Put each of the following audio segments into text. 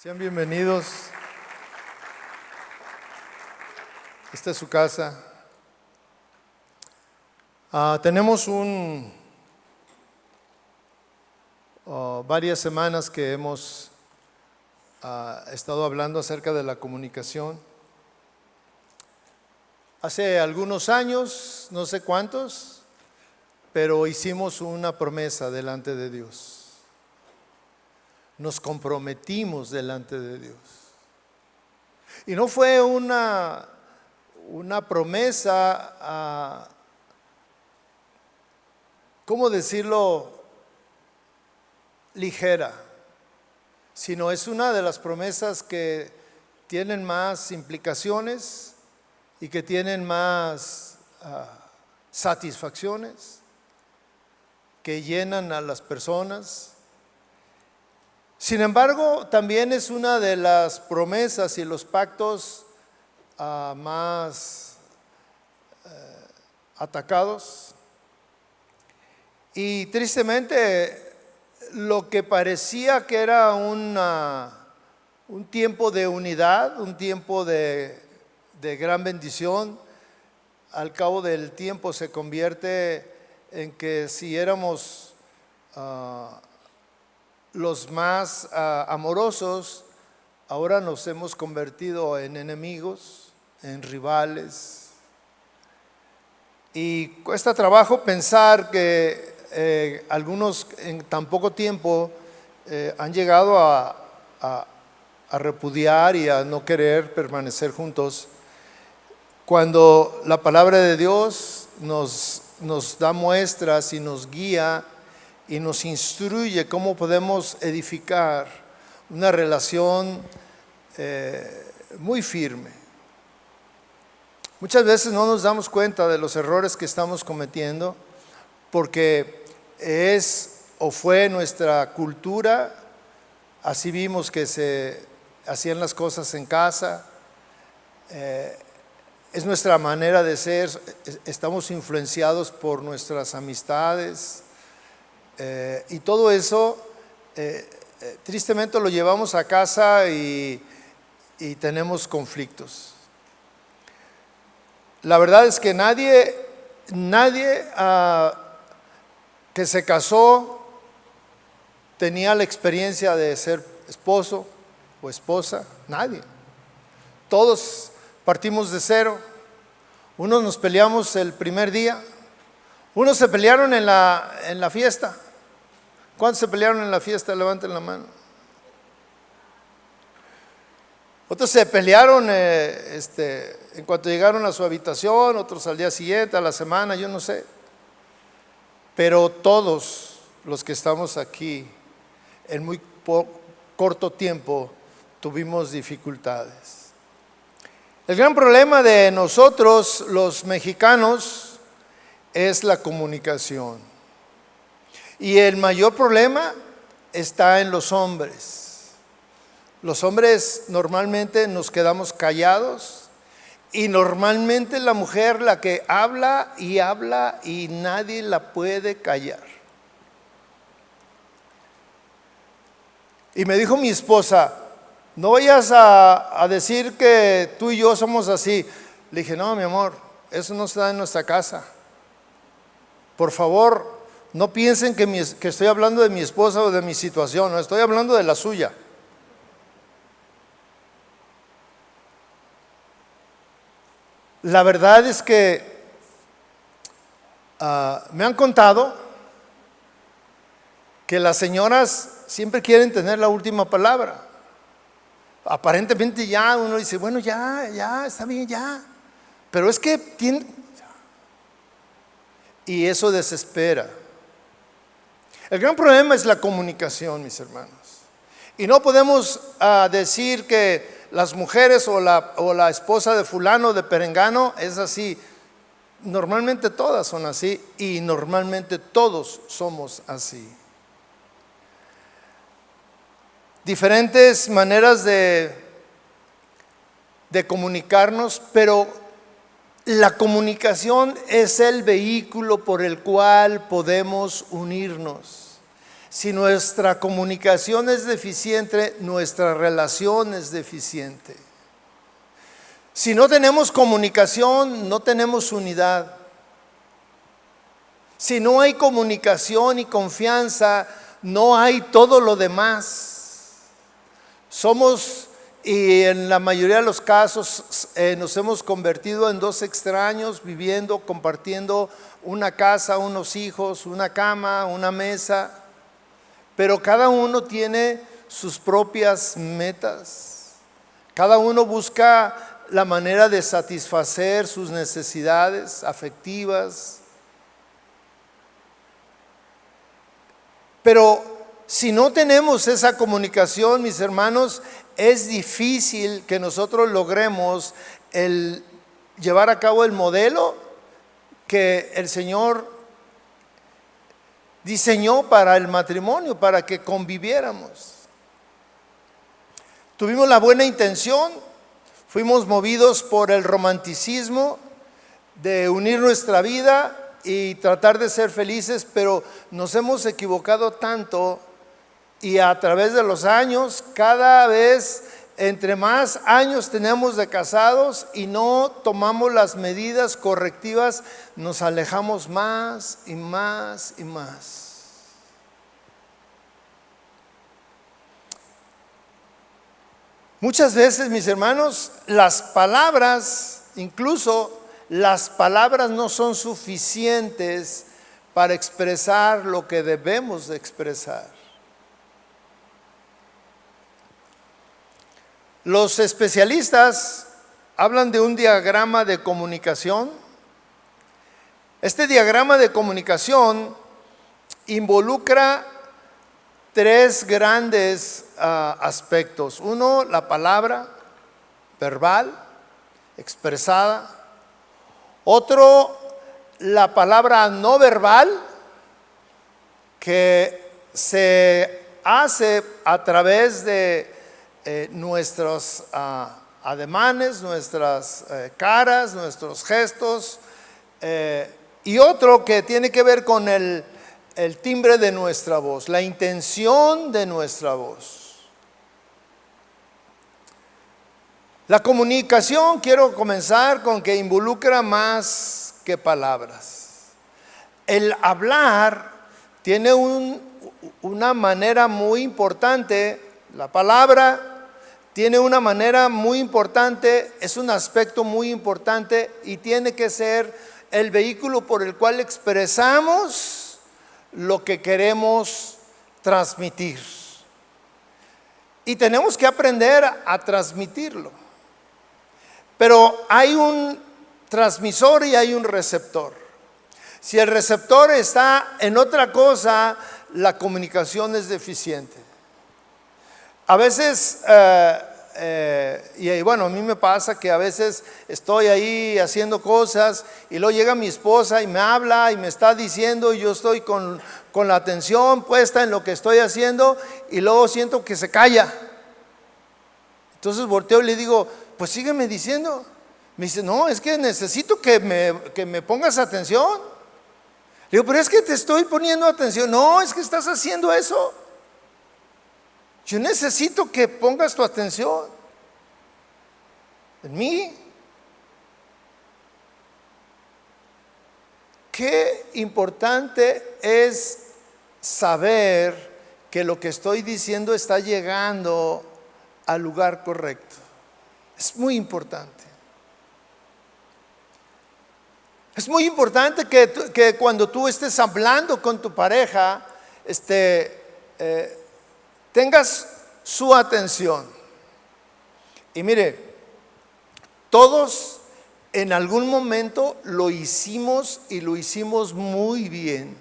Sean bienvenidos. Esta es su casa. Tenemos varias semanas que hemos estado hablando acerca de la comunicación. Hace algunos años, no sé cuántos, pero hicimos una promesa delante de Dios. Nos comprometimos delante de Dios. Y no fue una promesa, ¿cómo decirlo?, ligera, sino es una de las promesas que tienen más implicaciones y que tienen más satisfacciones, que llenan a las personas. Sin embargo, también es una de las promesas y los pactos más atacados. Y tristemente, lo que parecía que era un tiempo de unidad, un tiempo de gran bendición, al cabo del tiempo se convierte en que si éramos los más amorosos, ahora nos hemos convertido en enemigos, en rivales. Y cuesta trabajo pensar que algunos en tan poco tiempo han llegado a repudiar y a no querer permanecer juntos, cuando la palabra de Dios nos da muestras y nos guía y nos instruye cómo podemos edificar una relación muy firme. Muchas veces no nos damos cuenta de los errores que estamos cometiendo porque es o fue nuestra cultura, así vimos que se hacían las cosas en casa, es nuestra manera de ser, estamos influenciados por nuestras amistades. Y todo eso tristemente lo llevamos a casa y tenemos conflictos. La verdad es que nadie que se casó tenía la experiencia de ser esposo o esposa, nadie. Todos partimos de cero. Unos nos peleamos el primer día, unos se pelearon en la fiesta. ¿Cuántos se pelearon en la fiesta? Levanten la mano. Otros se pelearon en cuanto llegaron a su habitación, otros al día siguiente, a la semana, yo no sé. Pero todos los que estamos aquí, en muy corto tiempo, tuvimos dificultades. El gran problema de nosotros, los mexicanos, es la comunicación. Y el mayor problema está en los hombres. Los hombres normalmente nos quedamos callados y normalmente la mujer la que habla y nadie la puede callar. Y me dijo mi esposa, no vayas a decir que tú y yo somos así. Le dije, no, mi amor, eso no se da en nuestra casa. Por favor, no piensen que estoy hablando de mi esposa o de mi situación, no, estoy hablando de la suya. La verdad es que me han contado que las señoras siempre quieren tener la última palabra. Aparentemente ya uno dice, bueno, ya, está bien, ya. Pero es que tiene... Y eso desespera. El gran problema es la comunicación, mis hermanos. Y no podemos decir que las mujeres o la esposa de fulano, de perengano, es así. Normalmente todas son así y normalmente todos somos así. Diferentes maneras de comunicarnos, pero la comunicación es el vehículo por el cual podemos unirnos. Si nuestra comunicación es deficiente, nuestra relación es deficiente. Si no tenemos comunicación, no tenemos unidad. Si no hay comunicación y confianza, no hay todo lo demás. Y en la mayoría de los casos nos hemos convertido en dos extraños, viviendo, compartiendo una casa, unos hijos, una cama, una mesa. Pero cada uno tiene sus propias metas. Cada uno busca la manera de satisfacer sus necesidades afectivas. Pero si no tenemos esa comunicación, mis hermanos, es difícil que nosotros logremos llevar a cabo el modelo que el Señor diseñó para el matrimonio, para que conviviéramos. Tuvimos la buena intención, fuimos movidos por el romanticismo de unir nuestra vida y tratar de ser felices, pero nos hemos equivocado tanto y a través de los años, cada vez entre más años tenemos de casados y no tomamos las medidas correctivas, nos alejamos más y más y más. Muchas veces, mis hermanos, las palabras, incluso las palabras no son suficientes para expresar lo que debemos de expresar. Los especialistas hablan de un diagrama de comunicación. Este diagrama de comunicación involucra tres grandes aspectos. Uno, la palabra verbal, expresada. Otro, la palabra no verbal, que se hace a través de nuestros ademanes, nuestras caras, nuestros gestos, y otro que tiene que ver con el timbre de nuestra voz, la intención de nuestra voz. La comunicación, quiero comenzar con que involucra más que palabras. El hablar tiene una manera muy importante, la palabra tiene una manera muy importante, es un aspecto muy importante y tiene que ser el vehículo por el cual expresamos lo que queremos transmitir. Y tenemos que aprender a transmitirlo. Pero hay un transmisor y hay un receptor. Si el receptor está en otra cosa, la comunicación es deficiente. A veces, y bueno, a mí me pasa que a veces estoy ahí haciendo cosas y luego llega mi esposa y me habla y me está diciendo y yo estoy con la atención puesta en lo que estoy haciendo y luego siento que se calla. Entonces volteo y le digo, pues sígueme diciendo. Me dice, no, es que necesito que me pongas atención. Le digo, pero es que te estoy poniendo atención. No, es que estás haciendo eso. Yo necesito que pongas tu atención en mí. Qué importante es saber que lo que estoy diciendo está llegando al lugar correcto. Es muy importante. Es muy importante que cuando tú estés hablando con tu pareja, tengas su atención. Y mire, todos en algún momento lo hicimos y lo hicimos muy bien.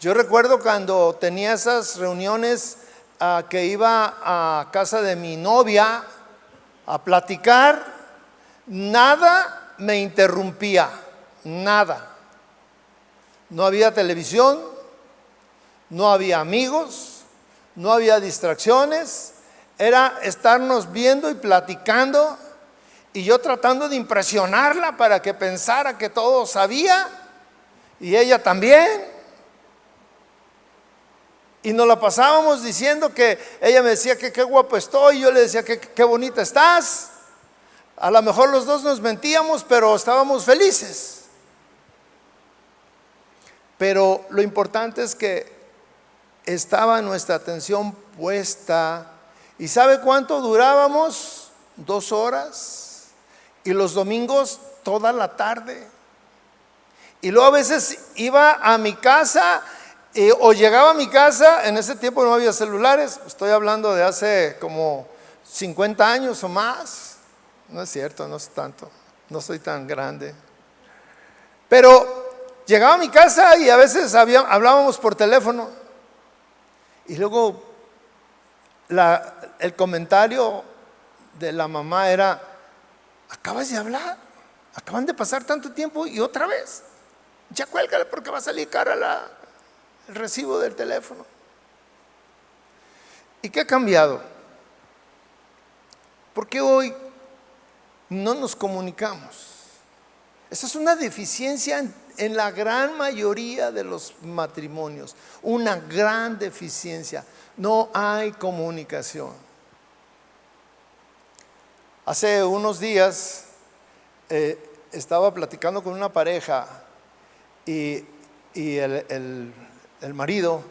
Yo recuerdo cuando tenía esas reuniones que iba a casa de mi novia a platicar, nada me interrumpía, nada. No había televisión, no había amigos, no había distracciones, era estarnos viendo y platicando y yo tratando de impresionarla para que pensara que todo sabía y ella también. Y nos la pasábamos diciendo que ella me decía que qué guapo estoy, yo le decía que qué bonita estás. A lo mejor los dos nos mentíamos, pero estábamos felices. Pero lo importante es que estaba nuestra atención puesta. ¿Y sabe cuánto durábamos? 2 horas. Y los domingos toda la tarde. Y luego a veces iba a mi casa o llegaba a mi casa. En ese tiempo no había celulares. Estoy hablando de hace como 50 años o más. No es cierto, no es tanto. No soy tan grande. Pero llegaba a mi casa y a veces hablábamos por teléfono. Y luego el comentario de la mamá era: acabas de hablar, acaban de pasar tanto tiempo y otra vez. Ya cuélgale porque va a salir cara el recibo del teléfono. ¿Y qué ha cambiado? Porque hoy no nos comunicamos. Esa es una deficiencia en la gran mayoría de los matrimonios. Una gran deficiencia. No hay comunicación. Hace unos días estaba platicando con una pareja y el marido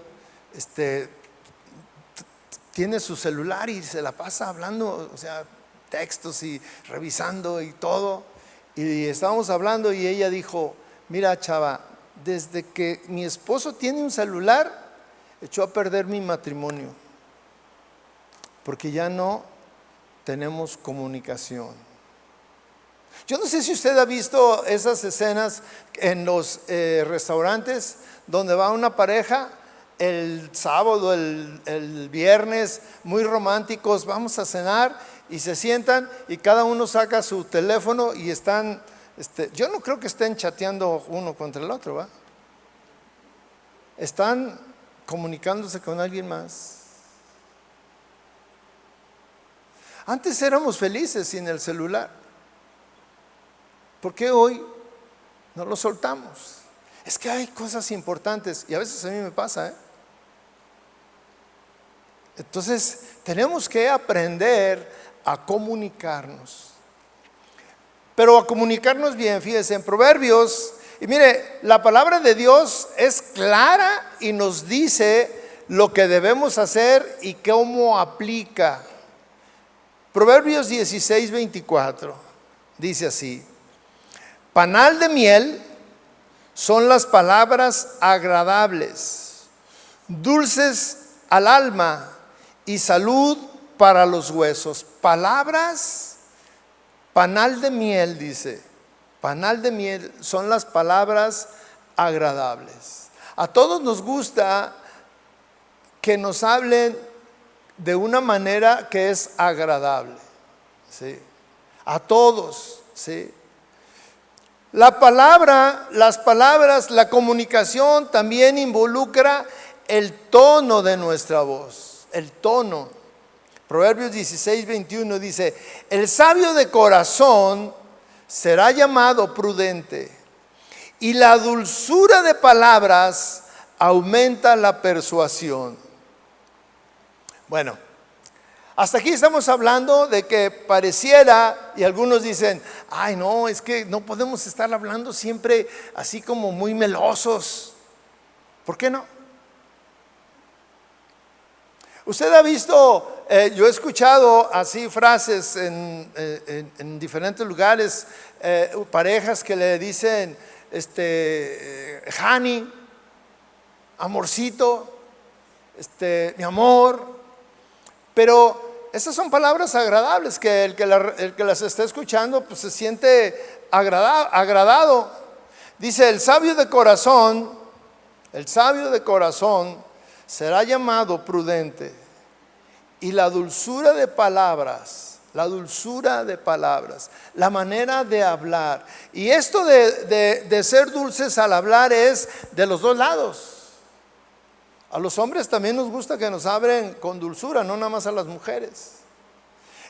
tiene su celular y se la pasa hablando, o sea, textos y revisando y todo. Y estábamos hablando y ella dijo: mira, chava, desde que mi esposo tiene un celular, echó a perder mi matrimonio, porque ya no tenemos comunicación. Yo no sé si usted ha visto esas escenas en los restaurantes donde va una pareja el sábado, el viernes, muy románticos, vamos a cenar, y se sientan y cada uno saca su teléfono y están, yo no creo que estén chateando uno contra el otro, ¿va? Están comunicándose con alguien más. Antes éramos felices sin el celular. ¿Por qué hoy no lo soltamos? Es que hay cosas importantes y a veces a mí me pasa, Entonces tenemos que aprender a comunicarnos. Pero a comunicarnos bien, fíjense, en Proverbios, y mire, la palabra de Dios es clara y nos dice lo que debemos hacer y cómo aplica. Proverbios 16:24 dice así: panal de miel son las palabras agradables, dulces al alma y salud para los huesos. Palabras, panal de miel, dice, panal de miel son las palabras agradables. A todos nos gusta que nos hablen de una manera que es agradable, ¿sí? A todos, ¿sí? La palabra, las palabras, la comunicación también involucra el tono de nuestra voz, el tono. Proverbios 16:21 dice: el sabio de corazón será llamado prudente, y la dulzura de palabras aumenta la persuasión. Bueno, hasta aquí estamos hablando de que pareciera, y algunos dicen: ay, no, es que no podemos estar hablando siempre así como muy melosos. ¿Por qué no? Usted ha visto, yo he escuchado así frases en diferentes lugares, parejas que le dicen, honey, amorcito, mi amor. Pero esas son palabras agradables que el que las está escuchando pues se siente agradado. Dice: el sabio de corazón será llamado prudente, y la dulzura de palabras, la manera de hablar. Y esto de ser dulces al hablar es de los dos lados. A los hombres también nos gusta que nos hablen con dulzura, no nada más a las mujeres.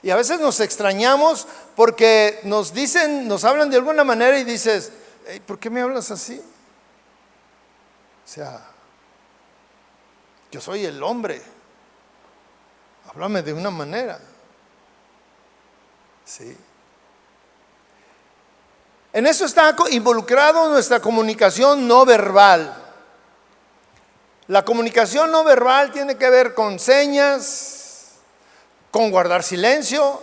Y a veces nos extrañamos porque nos dicen, nos hablan de alguna manera y dices: ¿por qué me hablas así? O sea, Yo soy el hombre. Háblame de una manera. Sí. En eso está involucrado nuestra comunicación no verbal. La comunicación no verbal tiene que ver con señas, con guardar silencio,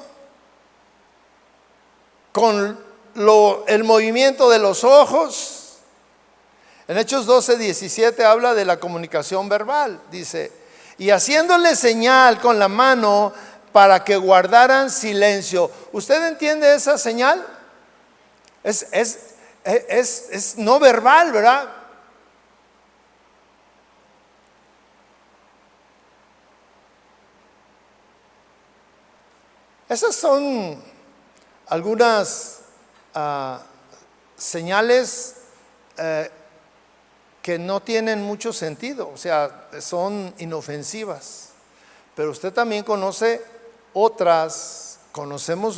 con el movimiento de los ojos. En Hechos 12:17 habla de la comunicación verbal. Dice, y haciéndole señal con la mano para que guardaran silencio. ¿Usted entiende esa señal? Es no verbal, ¿verdad? Esas son algunas señales que no tienen mucho sentido, o sea, son inofensivas. Pero usted también conocemos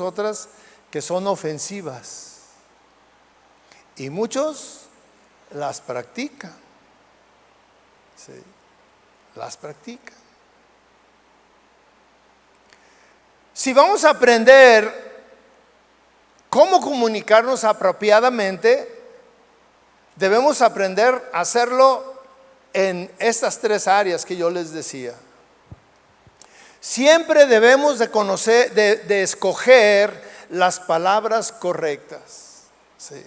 otras que son ofensivas. Y muchos las practican. Sí, las practican. Si vamos a aprender cómo comunicarnos apropiadamente, debemos aprender a hacerlo en estas tres áreas que yo les decía. Siempre debemos de conocer, de escoger las palabras correctas. Sí.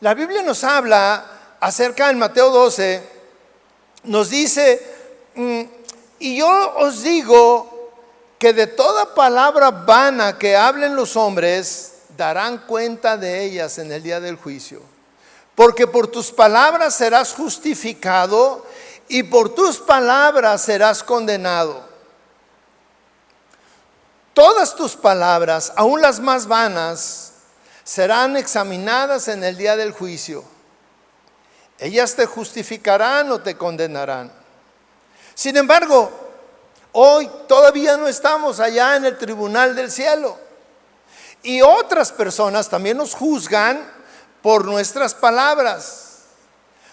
La Biblia nos habla acerca, en Mateo 12, nos dice, y yo os digo que de toda palabra vana que hablen los hombres, darán cuenta de ellas en el día del juicio. Porque por tus palabras serás justificado y por tus palabras serás condenado. Todas tus palabras, aun las más vanas, serán examinadas en el día del juicio. Ellas te justificarán o te condenarán. Sin embargo, hoy todavía no estamos allá en el tribunal del cielo. Y otras personas también nos juzgan por nuestras palabras.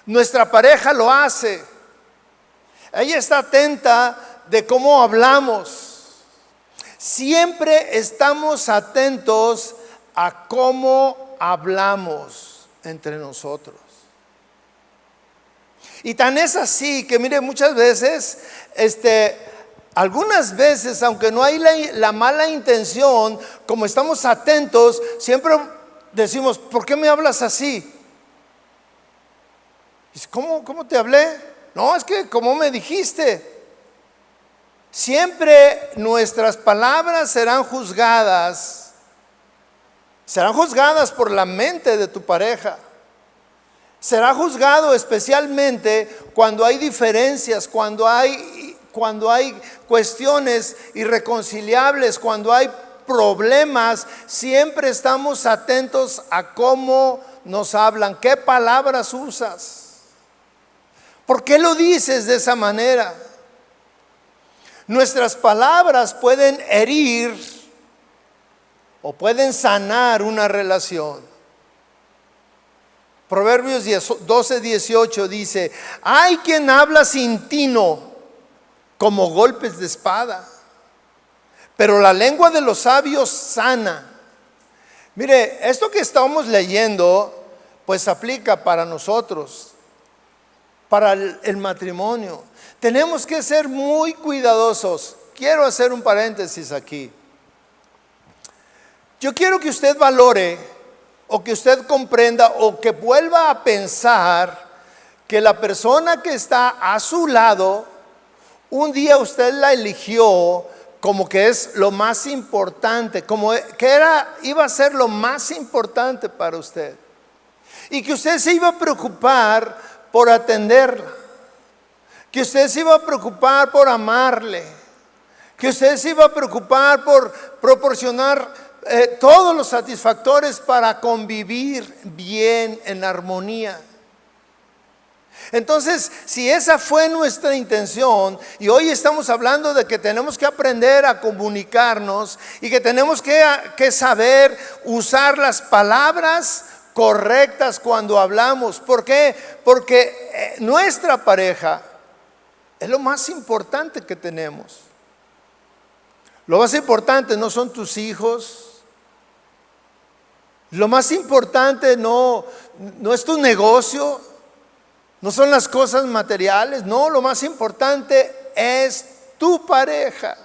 Nuestra pareja lo hace. Ella está atenta de cómo hablamos. Siempre estamos atentos a cómo hablamos entre nosotros. Y tan es así que mire, muchas veces, algunas veces, aunque no hay la mala intención, como estamos atentos, siempre decimos, ¿por qué me hablas así? ¿Cómo te hablé? No, es que como me dijiste. Siempre nuestras palabras serán juzgadas por la mente de tu pareja. Será juzgado especialmente cuando hay diferencias, cuando hay cuestiones irreconciliables, cuando hay problemas. Siempre estamos atentos a cómo nos hablan, qué palabras usas, por qué lo dices de esa manera. Nuestras palabras pueden herir o pueden sanar una relación. Proverbios 12:18 dice, hay quien habla sin tino como golpes de espada, pero la lengua de los sabios sana. Mire, esto que estamos leyendo pues aplica para nosotros, para el matrimonio. Tenemos que ser muy cuidadosos. Quiero hacer un paréntesis aquí. Yo quiero que usted valore, o que usted comprenda, o que vuelva a pensar que la persona que está a su lado, un día usted la eligió como que es lo más importante, como que iba a ser lo más importante para usted, y que usted se iba a preocupar por atenderla, que usted se iba a preocupar por amarle, que usted se iba a preocupar por proporcionar todos los satisfactores para convivir bien, en armonía. Entonces, si esa fue nuestra intención, y hoy estamos hablando de que tenemos que aprender a comunicarnos y que tenemos que saber usar las palabras correctas cuando hablamos. ¿Por qué? Porque nuestra pareja es lo más importante que tenemos. Lo más importante no son tus hijos. Lo más importante no es tu negocio. No son las cosas materiales. No, lo más importante es tu pareja.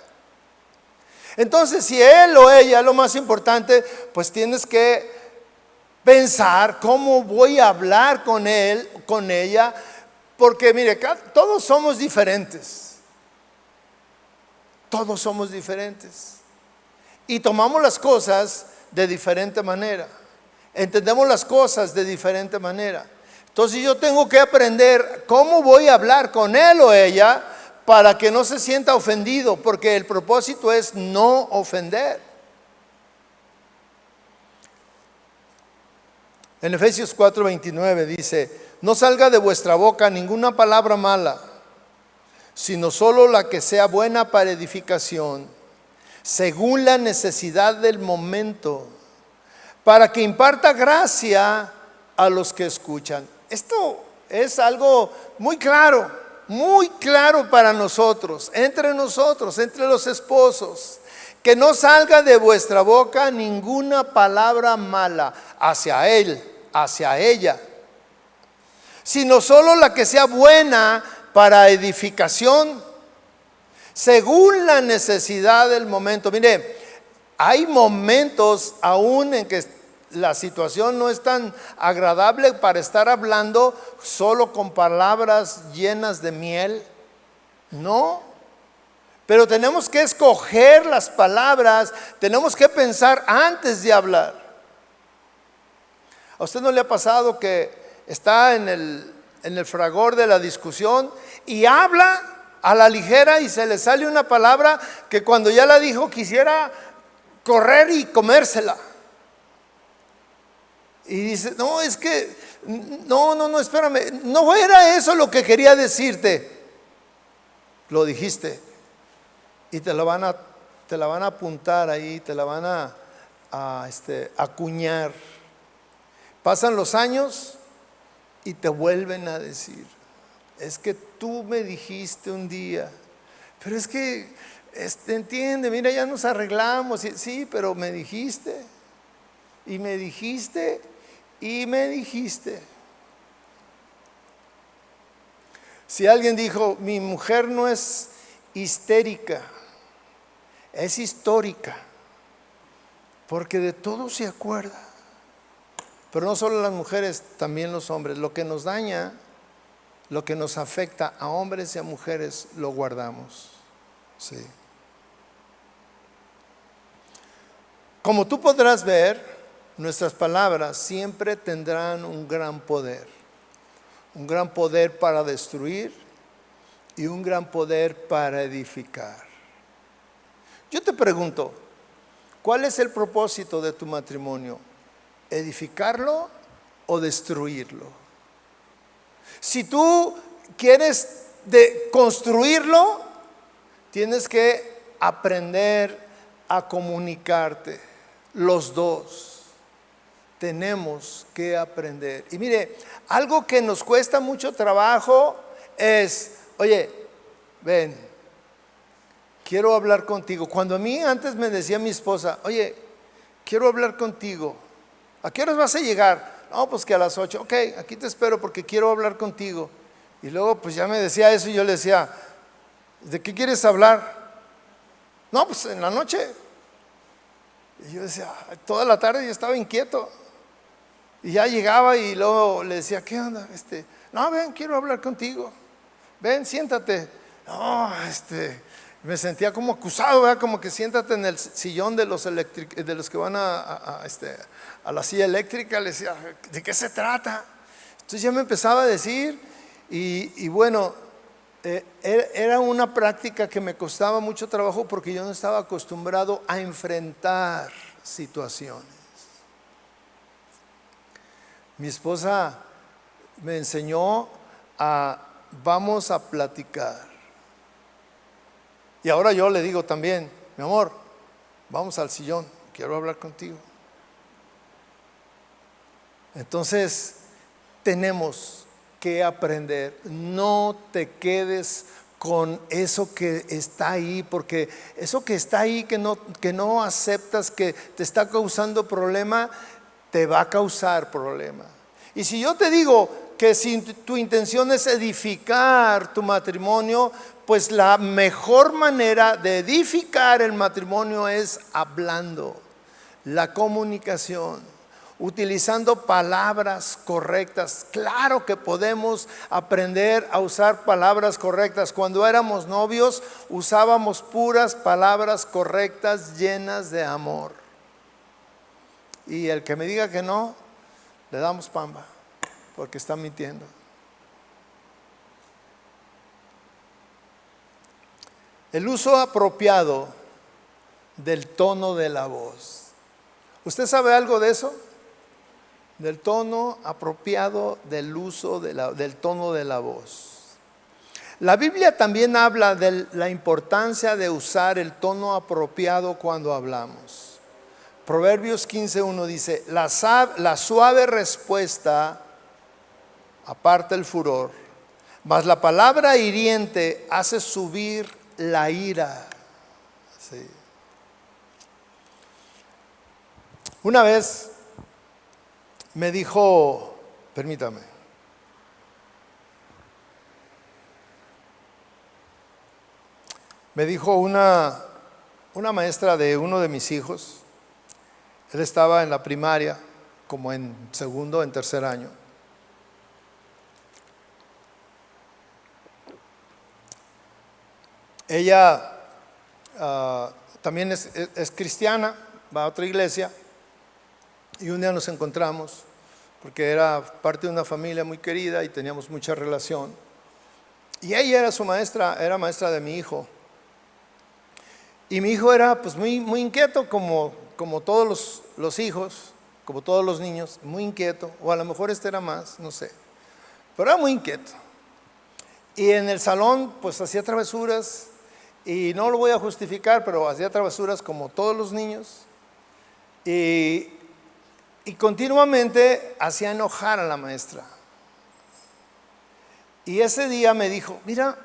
Entonces, si él o ella es lo más importante, pues tienes que pensar cómo voy a hablar con él, con ella, porque mire, todos somos diferentes. Todos somos diferentes. Y tomamos las cosas de diferente manera. Entendemos las cosas de diferente manera. Entonces yo tengo que aprender cómo voy a hablar con él o ella para que no se sienta ofendido, porque el propósito es no ofender. En Efesios 4:29 dice: no salga de vuestra boca ninguna palabra mala, sino solo la que sea buena para edificación, según la necesidad del momento, para que imparta gracia a los que escuchan. Esto es algo muy claro para nosotros, entre los esposos. Que no salga de vuestra boca ninguna palabra mala hacia él, hacia ella, sino solo la que sea buena para edificación, según la necesidad del momento. Mire, hay momentos aún en que la situación no es tan agradable para estar hablando solo con palabras llenas de miel. No, pero tenemos que escoger las palabras, tenemos que pensar antes de hablar. ¿A usted no le ha pasado que está en el fragor de la discusión y habla a la ligera y se le sale una palabra que cuando ya la dijo quisiera correr y comérsela? Y dice, no, es que, no, espérame, no era eso lo que quería decirte. Lo dijiste. Y te la van a apuntar ahí, te la van a acuñar. Pasan los años y te vuelven a decir, es que tú me dijiste un día, pero es que, entiende, mira, ya nos arreglamos. Sí, pero me dijiste, y me dijiste, y me dijiste. Si alguien dijo, mi mujer no es histérica, es histórica, porque de todo se acuerda. Pero no solo las mujeres, también los hombres. Lo que nos daña, lo que nos afecta a hombres y a mujeres, lo guardamos. Sí. Como tú podrás ver, nuestras palabras siempre tendrán un gran poder para destruir y un gran poder para edificar. Yo te pregunto, ¿cuál es el propósito de tu matrimonio? ¿Edificarlo o destruirlo? Si tú quieres construirlo, tienes que aprender a comunicarte. Los dos tenemos que aprender. Y mire, algo que nos cuesta mucho trabajo es, oye, ven, quiero hablar contigo. Cuando a mí antes me decía mi esposa, oye, quiero hablar contigo. ¿A qué horas vas a llegar? No, pues que a las 8. Ok, aquí te espero porque quiero hablar contigo. Y luego pues ya me decía eso y yo le decía, ¿de qué quieres hablar? No, pues en la noche. Y yo decía, toda la tarde yo estaba inquieto. Y ya llegaba y luego le decía, ¿qué onda? No, ven, quiero hablar contigo. Ven, siéntate. No, me sentía como acusado, ¿verdad? Como que siéntate en el sillón de los que van a la silla eléctrica. Le decía, ¿de qué se trata? Entonces ya me empezaba a decir y bueno, era una práctica que me costaba mucho trabajo porque yo no estaba acostumbrado a enfrentar situaciones. Mi esposa me enseñó vamos a platicar. Y ahora yo le digo también, mi amor, vamos al sillón, quiero hablar contigo. Entonces, tenemos que aprender. No te quedes con eso que está ahí, porque eso que está ahí, que no aceptas, que te está causando problema, te va a causar problema. Y si yo te digo que si tu intención es edificar tu matrimonio, pues la mejor manera de edificar el matrimonio es hablando, la comunicación, utilizando palabras correctas. Claro que podemos aprender a usar palabras correctas. Cuando éramos novios usábamos puras palabras correctas llenas de amor. Y el que me diga que no, le damos pamba, porque está mintiendo. El uso apropiado del tono de la voz. ¿Usted sabe algo de eso? Del tono apropiado del uso del tono de la voz. La Biblia también habla de la importancia de usar el tono apropiado cuando hablamos. Proverbios 15:1 dice: la suave respuesta aparta el furor, mas la palabra hiriente hace subir la ira. Sí. Una vez me dijo, permítame, me dijo una maestra de uno de mis hijos. Él estaba en la primaria, como en segundo, en tercer año. Ella también es cristiana, va a otra iglesia. Y un día nos encontramos, porque era parte de una familia muy querida y teníamos mucha relación. Y ella era su maestra, era maestra de mi hijo. Y mi hijo era pues muy, muy inquieto, como todos los hijos, como todos los niños, muy inquieto. O a lo mejor este era más, no sé. Pero era muy inquieto. Y en el salón pues hacía travesuras. Y no lo voy a justificar, pero hacía travesuras como todos los niños. Y continuamente hacía enojar a la maestra. Y ese día me dijo: mira,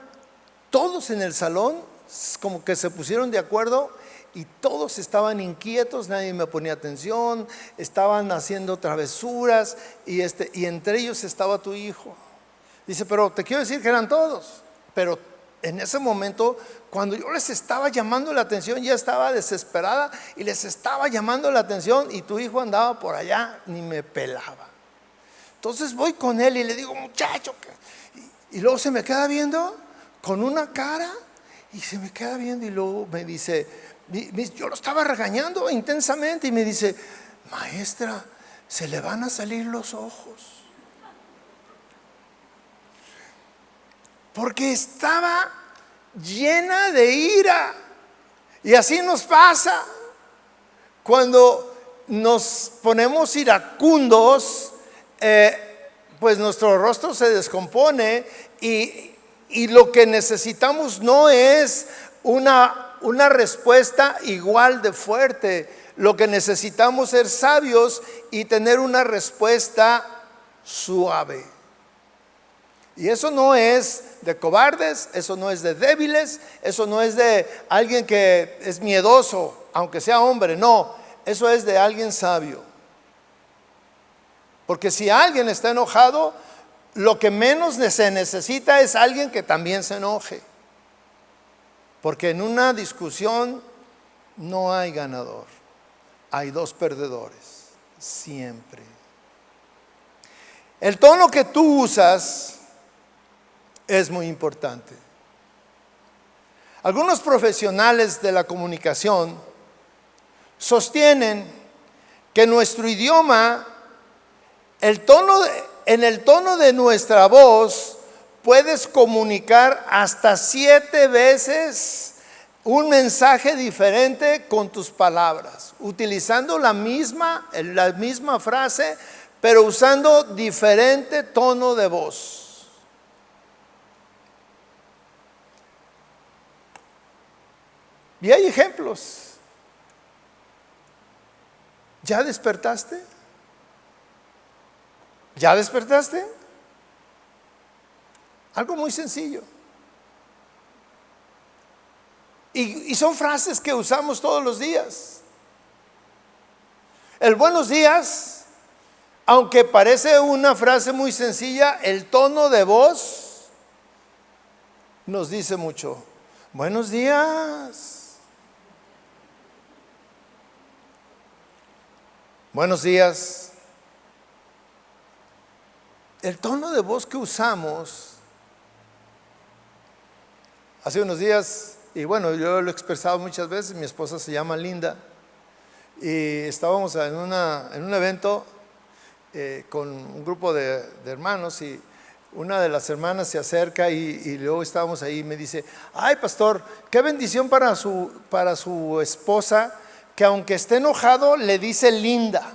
todos en el salón como que se pusieron de acuerdo y todos estaban inquietos, nadie me ponía atención, estaban haciendo travesuras y entre ellos estaba tu hijo. Dice: pero te quiero decir que eran todos. Pero en ese momento, cuando yo les estaba llamando la atención, ya estaba desesperada y les estaba llamando la atención, y tu hijo andaba por allá, ni me pelaba. Entonces voy con él y le digo: muchacho, y luego se me queda viendo con una cara, y se me queda viendo, y luego me dice, yo lo estaba regañando intensamente, y me dice: maestra, se le van a salir los ojos. Porque estaba llena de ira. Y así nos pasa cuando nos ponemos iracundos, pues nuestro rostro se descompone, y lo que necesitamos no es una respuesta igual de fuerte. Lo que necesitamos es ser sabios y tener una respuesta suave. Y eso no es de cobardes, eso no es de débiles, eso no es de alguien que es miedoso, aunque sea hombre. No, eso es de alguien sabio. Porque si alguien está enojado, lo que menos se necesita es alguien que también se enoje. Porque en una discusión no hay ganador, hay dos perdedores, siempre. El tono que tú usas es muy importante. Algunos profesionales de la comunicación sostienen que nuestro idioma, en el tono de nuestra voz, puedes comunicar hasta 7 veces un mensaje diferente con tus palabras, utilizando la misma frase, pero usando diferente tono de voz. Y hay ejemplos. ¿Ya despertaste? ¿Ya despertaste? Algo muy sencillo. Y son frases que usamos todos los días. El buenos días, aunque parece una frase muy sencilla, el tono de voz nos dice mucho. Buenos días. Buenos días. El tono de voz que usamos, hace unos días, y bueno, yo lo he expresado muchas veces, mi esposa se llama Linda, y estábamos en un evento con un grupo de hermanos, y una de las hermanas se acerca y luego estábamos ahí y me dice, ay pastor, qué bendición para su esposa, que aunque esté enojado le dice Linda.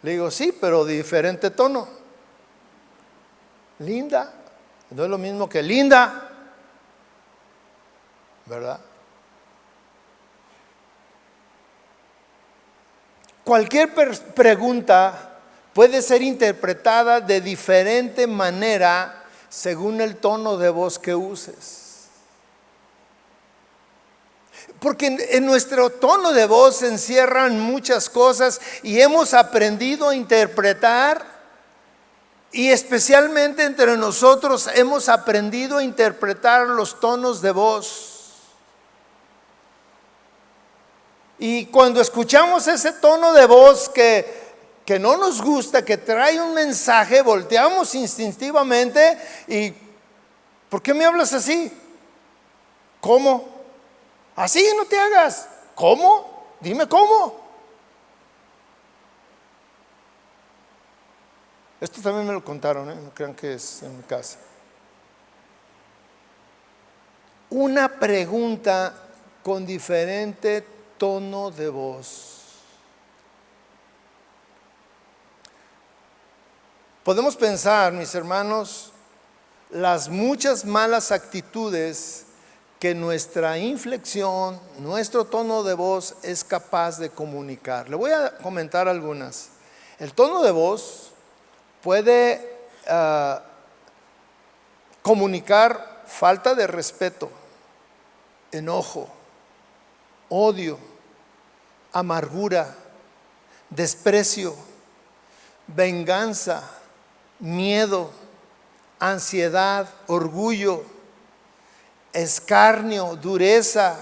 Le digo, sí, pero de diferente tono. Linda, no es lo mismo que linda, ¿verdad? Cualquier pregunta puede ser interpretada de diferente manera según el tono de voz que uses. Porque en nuestro tono de voz se encierran muchas cosas y hemos aprendido a interpretar, y especialmente entre nosotros hemos aprendido a interpretar los tonos de voz. Y cuando escuchamos ese tono de voz que no nos gusta, que trae un mensaje, volteamos instintivamente y ¿por qué me hablas así? ¿Cómo? Así no te hagas. ¿Cómo? Dime cómo. Esto también me lo contaron, no crean que es en mi casa. Una pregunta con diferente tono de voz. Podemos pensar, mis hermanos, las muchas malas actitudes que nuestra inflexión, nuestro tono de voz es capaz de comunicar. Le voy a comentar algunas. El tono de voz puede comunicar falta de respeto, enojo, odio, amargura, desprecio, venganza, miedo, ansiedad, orgullo, escarnio, dureza,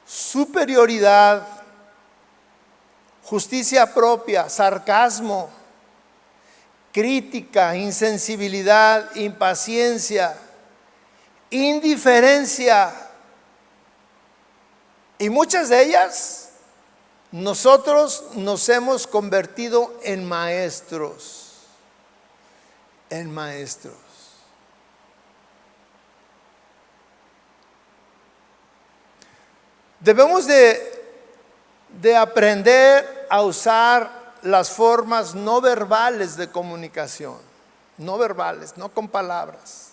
superioridad, justicia propia, sarcasmo, crítica, insensibilidad, impaciencia, indiferencia. Y muchas de ellas nosotros nos hemos convertido en maestros. En maestros. Debemos de aprender a usar las formas no verbales de comunicación. No verbales, no con palabras.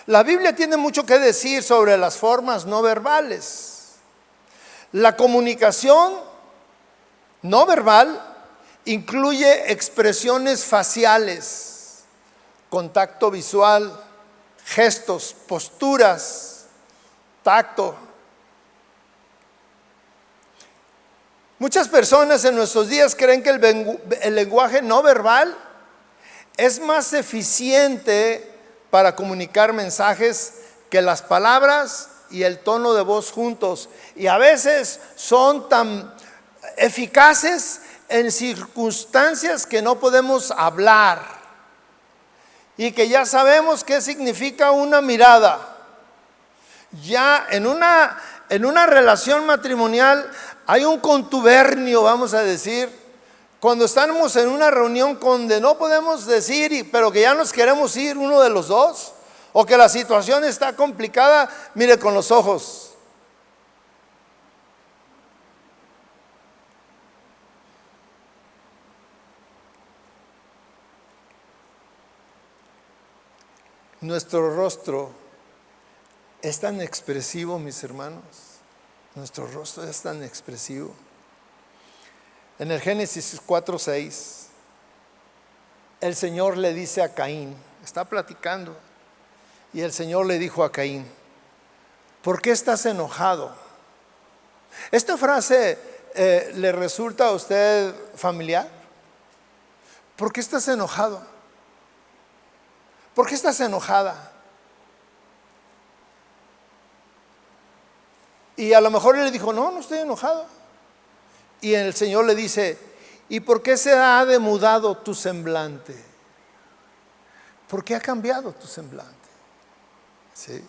La Biblia tiene mucho que decir sobre las formas no verbales. La comunicación no verbal incluye expresiones faciales, contacto visual, gestos, posturas, tacto. Muchas personas en nuestros días creen que el lenguaje no verbal es más eficiente para comunicar mensajes que las palabras y el tono de voz juntos. Y a veces son tan eficaces en circunstancias que no podemos hablar y que ya sabemos qué significa una mirada. Ya en una relación matrimonial hay un contubernio, vamos a decir, cuando estamos en una reunión donde no podemos decir, pero que ya nos queremos ir uno de los dos, o que la situación está complicada, mire con los ojos. Nuestro rostro es tan expresivo, mis hermanos. Nuestro rostro es tan expresivo. En el Génesis 4:6, el Señor le dice a Caín, está platicando, y el Señor le dijo a Caín, ¿por qué estás enojado? Esta frase ¿le resulta a usted familiar? ¿Por qué estás enojado? ¿Por qué estás enojada? Y a lo mejor él le dijo, no estoy enojado. Y el Señor le dice, ¿y por qué se ha demudado tu semblante? ¿Por qué ha cambiado tu semblante? ¿Sí?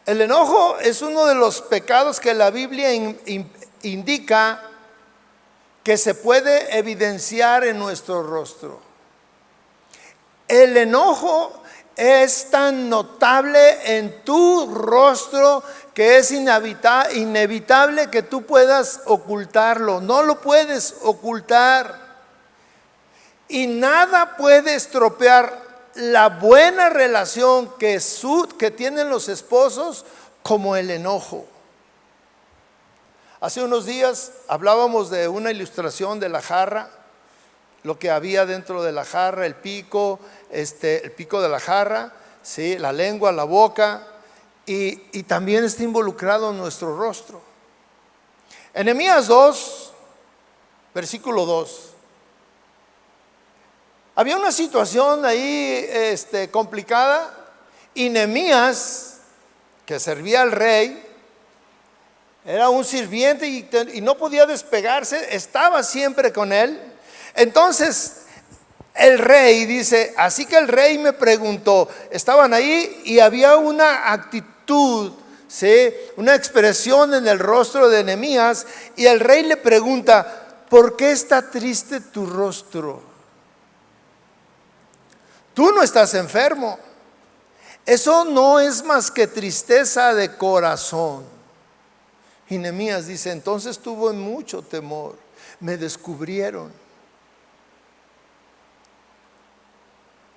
El enojo es uno de los pecados que la Biblia indica que se puede evidenciar en nuestro rostro. El enojo es tan notable en tu rostro que es inevitable que tú puedas ocultarlo. No lo puedes ocultar. Y nada puede estropear la buena relación que tienen los esposos como el enojo. Hace unos días hablábamos de una ilustración de la jarra, lo que había dentro de la jarra, el pico de la jarra, ¿sí? La lengua, la boca, y también está involucrado en nuestro rostro. En Nehemías 2, versículo 2. Había una situación ahí complicada, y Nehemías, que servía al rey, era un sirviente y no podía despegarse, estaba siempre con él. Entonces el rey dice, así que el rey me preguntó, estaban ahí y había una actitud, ¿sí? Una expresión en el rostro de Nehemías, y el rey le pregunta, ¿por qué está triste tu rostro? Tú no estás enfermo. Eso no es más que tristeza de corazón. Y Nehemías dice, entonces tuve mucho temor, me descubrieron.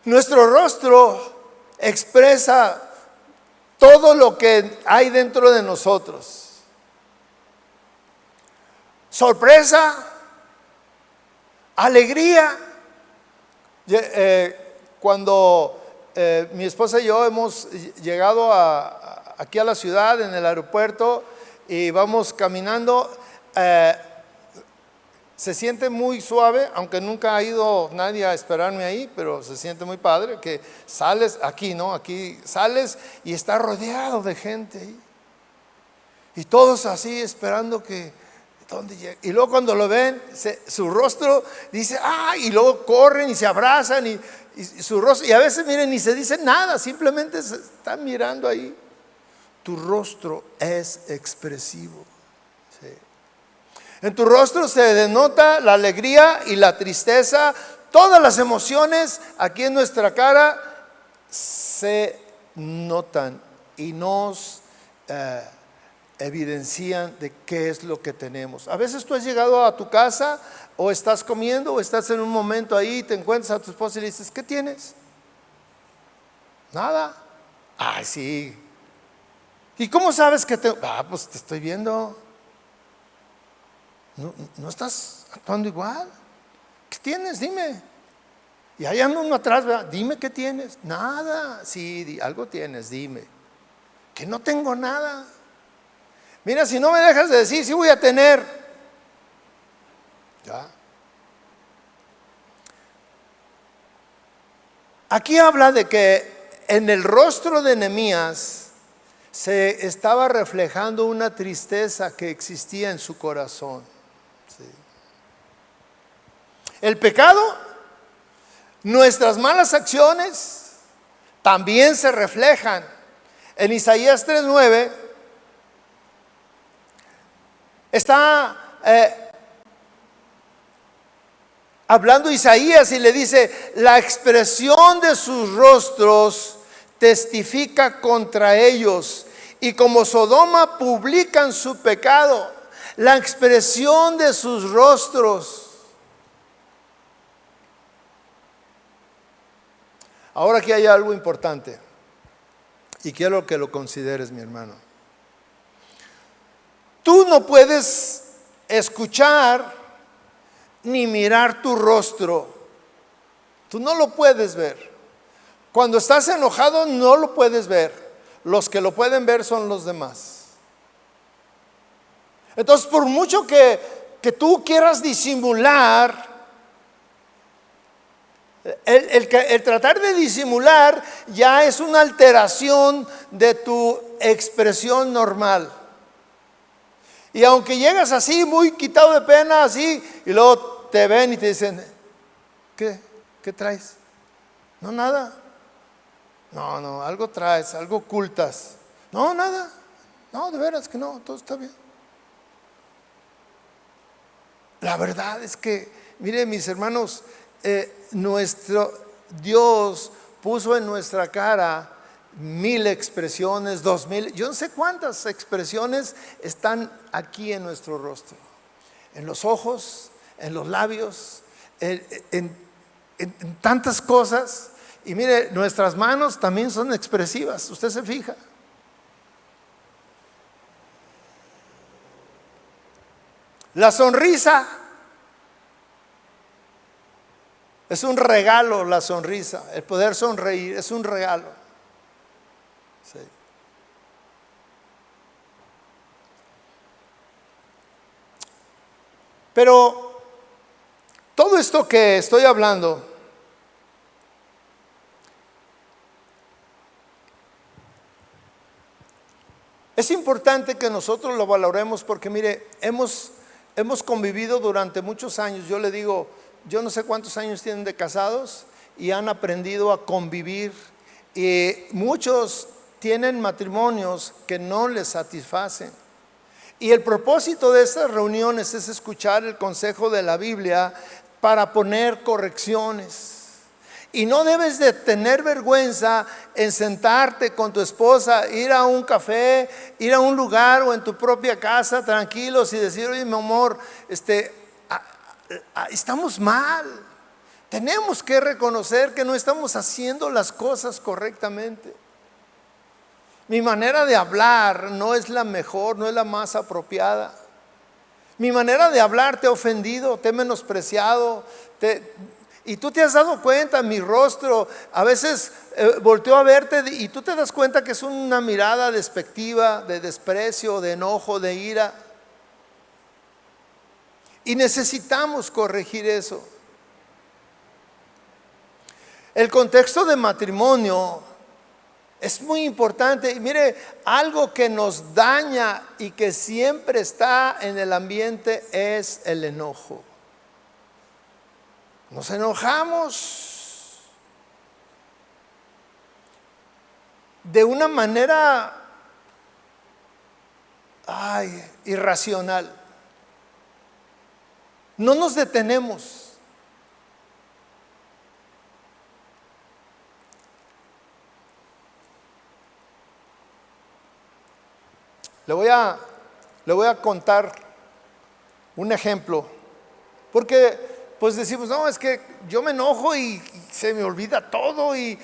Nuestro rostro expresa todo lo que hay dentro de nosotros. Sorpresa, alegría. Cuando mi esposa y yo hemos llegado aquí a la ciudad, en el aeropuerto, y vamos caminando, se siente muy suave, aunque nunca ha ido nadie a esperarme ahí, pero se siente muy padre que sales aquí, ¿no? Aquí sales y está rodeado de gente ahí. Y todos así esperando que ¿dónde llega? Y luego cuando lo ven, su rostro dice, y luego corren y se abrazan y su rostro, y a veces miren, ni se dice nada, simplemente se están mirando ahí. Tu rostro es expresivo. Sí. En tu rostro se denota la alegría y la tristeza. Todas las emociones aquí en nuestra cara se notan y nos evidencian de qué es lo que tenemos. A veces tú has llegado a tu casa o estás comiendo o estás en un momento ahí y te encuentras a tu esposa y le dices, ¿qué tienes? Nada. Ay, sí. ¿Y cómo sabes que pues te estoy viendo? ¿No estás actuando igual? ¿Qué tienes? Dime. Y ahí anda uno atrás, ¿verdad? Dime qué tienes. Nada. Sí, algo tienes, dime. Que no tengo nada. Mira, si no me dejas de decir, sí voy a tener. Ya. Aquí habla de que en el rostro de Nehemías se estaba reflejando una tristeza que existía en su corazón. Sí. El pecado, nuestras malas acciones también se reflejan. En Isaías 3:9 está hablando Isaías y le dice, la expresión de sus rostros testifica contra ellos, y como Sodoma publican su pecado. La expresión de sus rostros. Ahora aquí hay algo importante y quiero que lo consideres, mi hermano. Tú no puedes escuchar ni mirar tu rostro Tú no lo puedes ver. Cuando estás enojado no lo puedes ver. Los que lo pueden ver son los demás. Entonces, por mucho que tú quieras disimular, el tratar de disimular ya es una alteración de tu expresión normal. Y aunque llegas así, muy quitado de pena, así, y luego te ven y te dicen, ¿qué traes? No, nada. No, algo traes, algo ocultas. No, nada. No, de veras que no, todo está bien. La verdad es que, mire, mis hermanos, nuestro Dios puso en nuestra cara 1000 expresiones, 2000, yo no sé cuántas expresiones están aquí en nuestro rostro, en los ojos, en los labios, en tantas cosas. Y mire, nuestras manos también son expresivas, usted se fija. La sonrisa es un regalo, la sonrisa, el poder sonreír es un regalo. Sí. Pero todo esto que estoy hablando es importante que nosotros lo valoremos porque mire, hemos convivido durante muchos años. Yo le digo, yo no sé cuántos años tienen de casados y han aprendido a convivir. Y muchos tienen matrimonios que no les satisfacen. Y el propósito de estas reuniones es escuchar el consejo de la Biblia para poner correcciones. Y no debes de tener vergüenza en sentarte con tu esposa, ir a un café, ir a un lugar o en tu propia casa tranquilos y decir, oye mi amor, estamos mal. Tenemos que reconocer que no estamos haciendo las cosas correctamente. Mi manera de hablar no es la mejor, no es la más apropiada. Mi manera de hablar te ha ofendido, te he menospreciado, y tú te has dado cuenta, mi rostro, a veces volteo a verte y tú te das cuenta que es una mirada despectiva, de desprecio, de enojo, de ira. Y necesitamos corregir eso. El contexto de matrimonio es muy importante. Y mire, algo que nos daña y que siempre está en el ambiente es el enojo. Nos enojamos de una manera irracional. No nos detenemos. Le voy a contar un ejemplo, porque pues decimos, no, es que yo me enojo y se me olvida todo y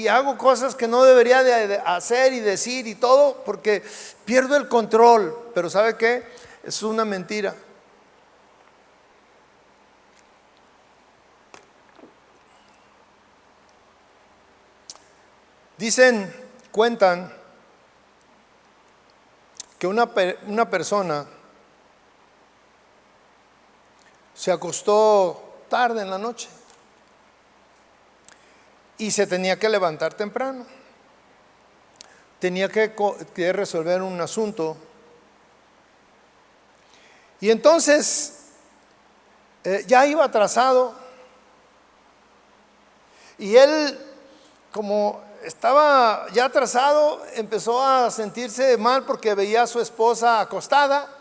hago cosas que no debería de hacer y decir y todo porque pierdo el control. Pero ¿sabe qué? Es una mentira. Cuentan que una persona se acostó tarde en la noche y se tenía que levantar temprano. Tenía que resolver un asunto. Y entonces ya iba atrasado. Y él, como estaba ya atrasado, empezó a sentirse mal porque veía a su esposa acostada.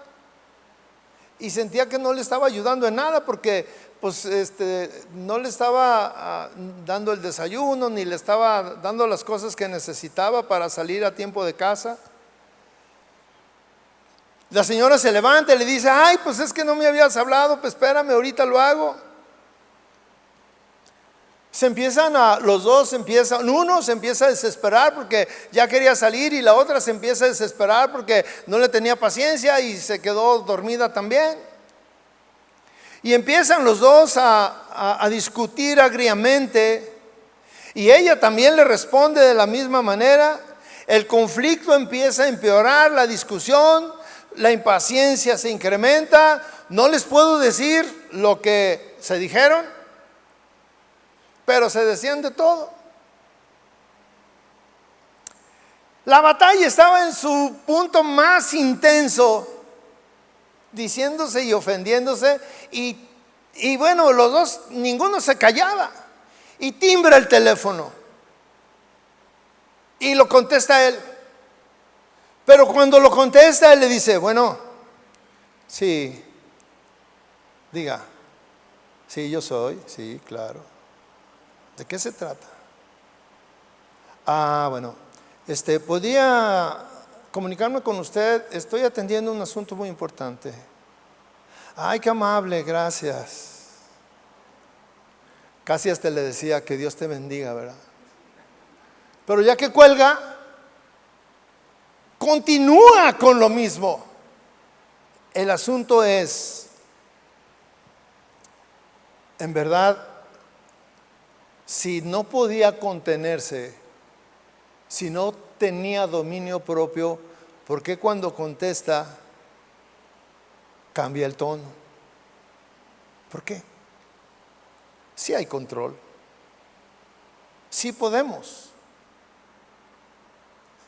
Y sentía que no le estaba ayudando en nada porque pues, no le estaba dando el desayuno ni le estaba dando las cosas que necesitaba para salir a tiempo de casa. La señora se levanta y le dice, ay, pues es que no me habías hablado, pues espérame, ahorita lo hago. Uno se empieza a desesperar porque ya quería salir y la otra se empieza a desesperar porque no le tenía paciencia y se quedó dormida también. Y empiezan los dos a discutir agriamente, y ella también le responde de la misma manera. El conflicto empieza a empeorar, la discusión, la impaciencia se incrementa. No les puedo decir lo que se dijeron, pero se decían de todo. La batalla estaba en su punto más intenso, diciéndose y ofendiéndose, y bueno, los dos, ninguno se callaba. Y timbra el teléfono y lo contesta él. Pero cuando lo contesta, él le dice: bueno, sí, diga, sí, yo soy, sí, claro. ¿De qué se trata? Bueno, ¿podía comunicarme con usted? Estoy atendiendo un asunto muy importante. Ay, qué amable, gracias. Casi hasta le decía: que Dios te bendiga, ¿verdad? Pero ya que cuelga, continúa con lo mismo. El asunto es, en verdad, si no podía contenerse, si no tenía dominio propio, ¿por qué cuando contesta cambia el tono? ¿Por qué? Si hay control, si podemos,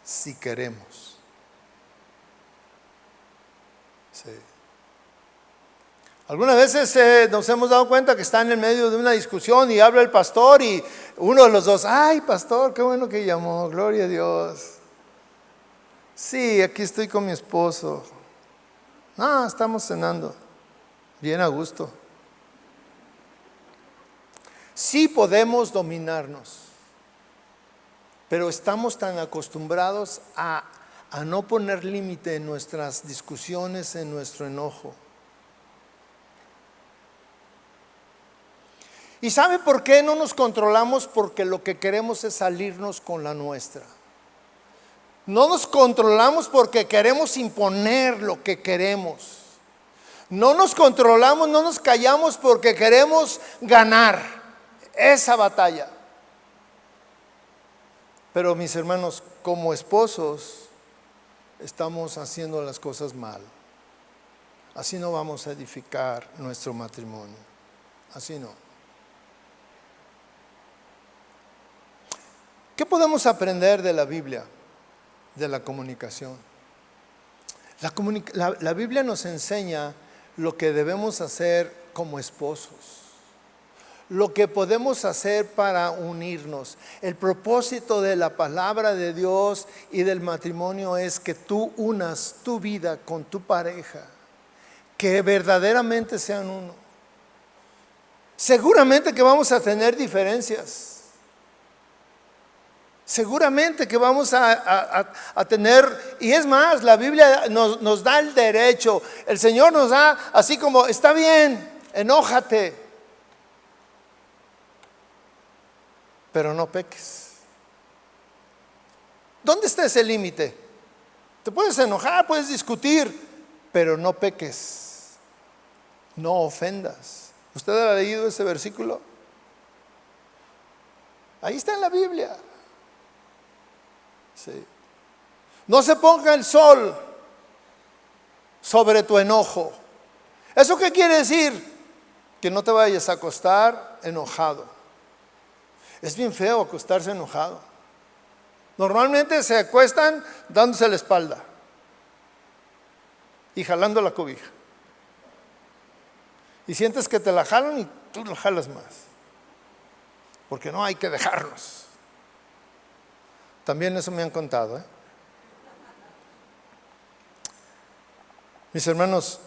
si queremos. Sí. Algunas veces nos hemos dado cuenta que están en medio de una discusión y habla el pastor y uno de los dos: ay, pastor, qué bueno que llamó, gloria a Dios. Sí, aquí estoy con mi esposo. Estamos cenando, bien a gusto. Sí podemos dominarnos, pero estamos tan acostumbrados a no poner límite en nuestras discusiones, en nuestro enojo. ¿Y sabe por qué no nos controlamos? Porque lo que queremos es salirnos con la nuestra. No nos controlamos porque queremos imponer lo que queremos. No nos controlamos, no nos callamos porque queremos ganar esa batalla. Pero mis hermanos, como esposos, estamos haciendo las cosas mal. Así no vamos a edificar nuestro matrimonio. Así no. ¿Qué podemos aprender de la Biblia, de la comunicación? La Biblia nos enseña lo que debemos hacer como esposos, lo que podemos hacer para unirnos. El propósito de la palabra de Dios y del matrimonio es que tú unas tu vida con tu pareja, que verdaderamente sean uno. Seguramente que vamos a tener diferencias. Seguramente que vamos a tener, y es más, la Biblia nos da el derecho, el Señor nos da así como: está bien, enójate, pero no peques. ¿Dónde está ese límite? Te puedes enojar, puedes discutir, pero no peques, no ofendas. ¿Usted ha leído ese versículo? Ahí está en la Biblia. Sí. No se ponga el sol sobre tu enojo. ¿Eso qué quiere decir? Que no te vayas a acostar enojado. Es bien feo acostarse enojado. Normalmente se acuestan dándose la espalda y jalando la cobija. Y sientes que te la jalan y tú la jalas más. Porque no hay que dejarnos. También eso me han contado, Mis hermanos,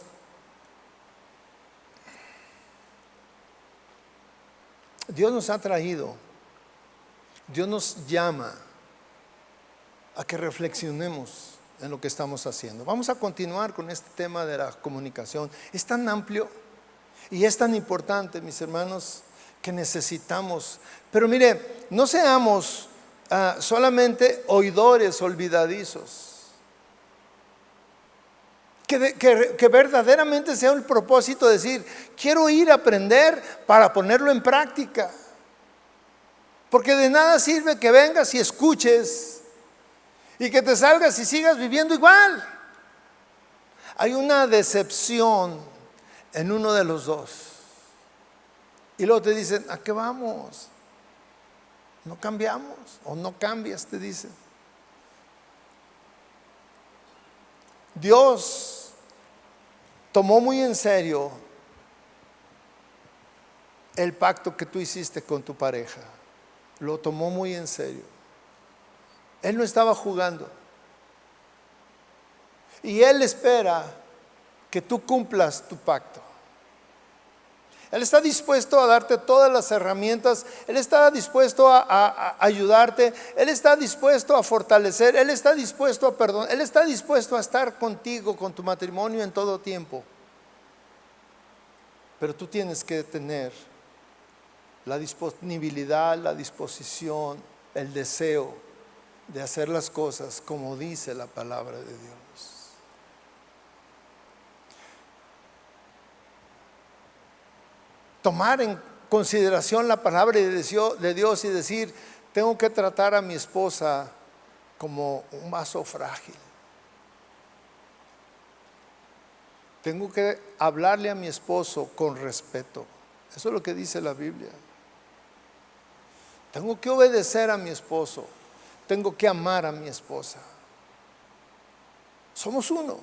Dios nos ha traído, Dios nos llama a que reflexionemos en lo que estamos haciendo. Vamos a continuar con este tema de la comunicación. Es tan amplio y es tan importante, mis hermanos, que necesitamos. Pero mire, no seamos solamente oidores olvidadizos. Que verdaderamente sea un propósito de decir, quiero ir a aprender para ponerlo en práctica. Porque de nada sirve que vengas y escuches y que te salgas y sigas viviendo igual. Hay una decepción en uno de los dos. Y luego te dicen, ¿a qué vamos? No cambiamos o no cambias, te dicen. Dios tomó muy en serio el pacto que tú hiciste con tu pareja. Lo tomó muy en serio. Él no estaba jugando. Y Él espera que tú cumplas tu pacto. Él está dispuesto a darte todas las herramientas. Él está dispuesto a ayudarte. Él está dispuesto a fortalecer. Él está dispuesto a perdonar. Él está dispuesto a estar contigo, con tu matrimonio en todo tiempo. Pero tú tienes que tener la disponibilidad, la disposición, el deseo de hacer las cosas como dice la palabra de Dios. Tomar en consideración la palabra de Dios y decir, tengo que tratar a mi esposa como un vaso frágil. Tengo que hablarle a mi esposo con respeto. Eso es lo que dice la Biblia. Tengo que obedecer a mi esposo. Tengo que amar a mi esposa. Somos uno.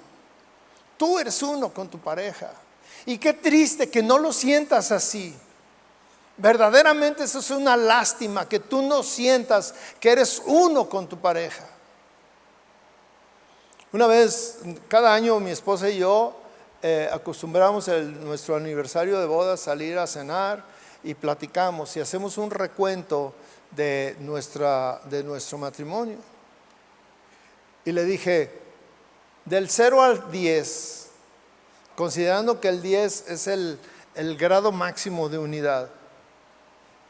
Tú eres uno con tu pareja. Y qué triste que no lo sientas así. Verdaderamente eso es una lástima, que tú no sientas que eres uno con tu pareja. Una vez, cada año mi esposa y yo acostumbramos nuestro aniversario de boda salir a cenar y platicamos y hacemos un recuento de nuestro matrimonio. Y le dije, del 0 al 10, considerando que el 10 es el grado máximo de unidad,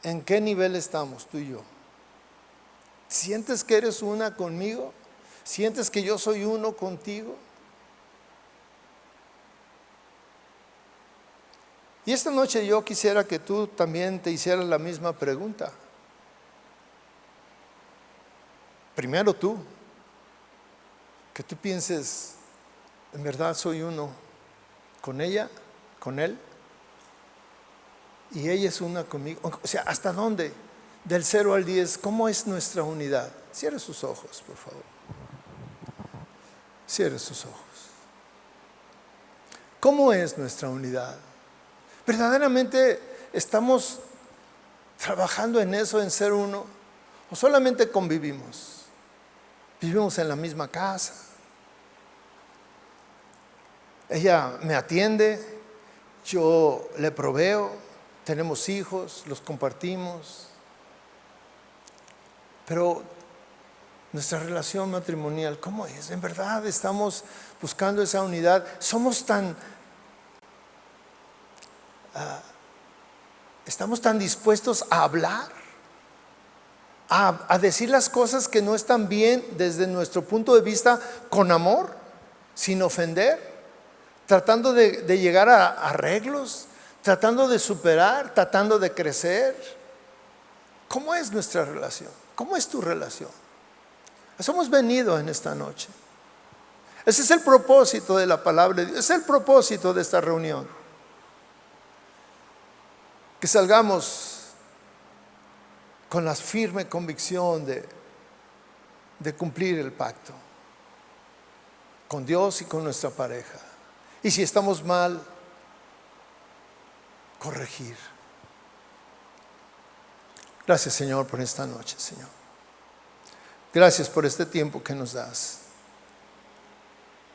¿en qué nivel estamos tú y yo? ¿Sientes que eres una conmigo? ¿Sientes que yo soy uno contigo? Y esta noche yo quisiera que tú también te hicieras la misma pregunta. Primero tú, que tú pienses, ¿en verdad soy uno con ella, con él? Y ella es una conmigo. O sea, ¿hasta dónde? Del 0 al 10, ¿cómo es nuestra unidad? Cierre sus ojos, por favor. Cierre sus ojos. ¿Cómo es nuestra unidad? ¿Verdaderamente estamos trabajando en eso, en ser uno? ¿O solamente convivimos? Vivimos en la misma casa. Ella me atiende, yo le proveo, tenemos hijos, los compartimos. Pero nuestra relación matrimonial, ¿cómo es? En verdad estamos buscando esa unidad. Estamos tan dispuestos a hablar, a decir las cosas que no están bien desde nuestro punto de vista, con amor, sin ofender, tratando de llegar a arreglos, tratando de superar, tratando de crecer. ¿Cómo es nuestra relación? ¿Cómo es tu relación? Eso hemos venido en esta noche. Ese es el propósito de la palabra de Dios, ese es el propósito de esta reunión. Que salgamos con la firme convicción de cumplir el pacto con Dios y con nuestra pareja. Y si estamos mal, corregir. Gracias, Señor, por esta noche, Señor. Gracias por este tiempo que nos das.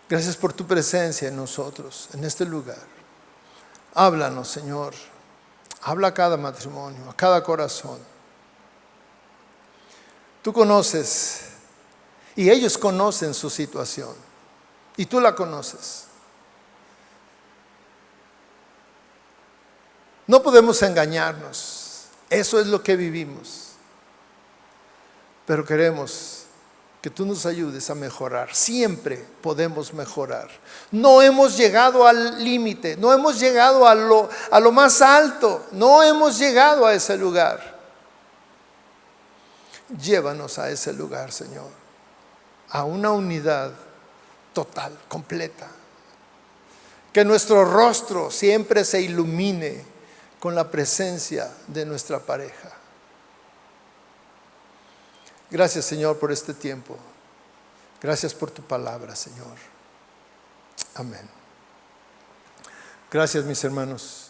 Gracias por tu presencia en nosotros, en este lugar. Háblanos, Señor. Habla a cada matrimonio, a cada corazón. Tú conoces y ellos conocen su situación y tú la conoces. No podemos engañarnos, eso es lo que vivimos. Pero queremos que tú nos ayudes a mejorar. Siempre podemos mejorar. No hemos llegado al límite, no hemos llegado a lo más alto, no hemos llegado a ese lugar. Llévanos a ese lugar, Señor, a una unidad total, completa. Que nuestro rostro siempre se ilumine con la presencia de nuestra pareja. Gracias, Señor, por este tiempo. Gracias por tu palabra, Señor. Amén. Gracias, mis hermanos.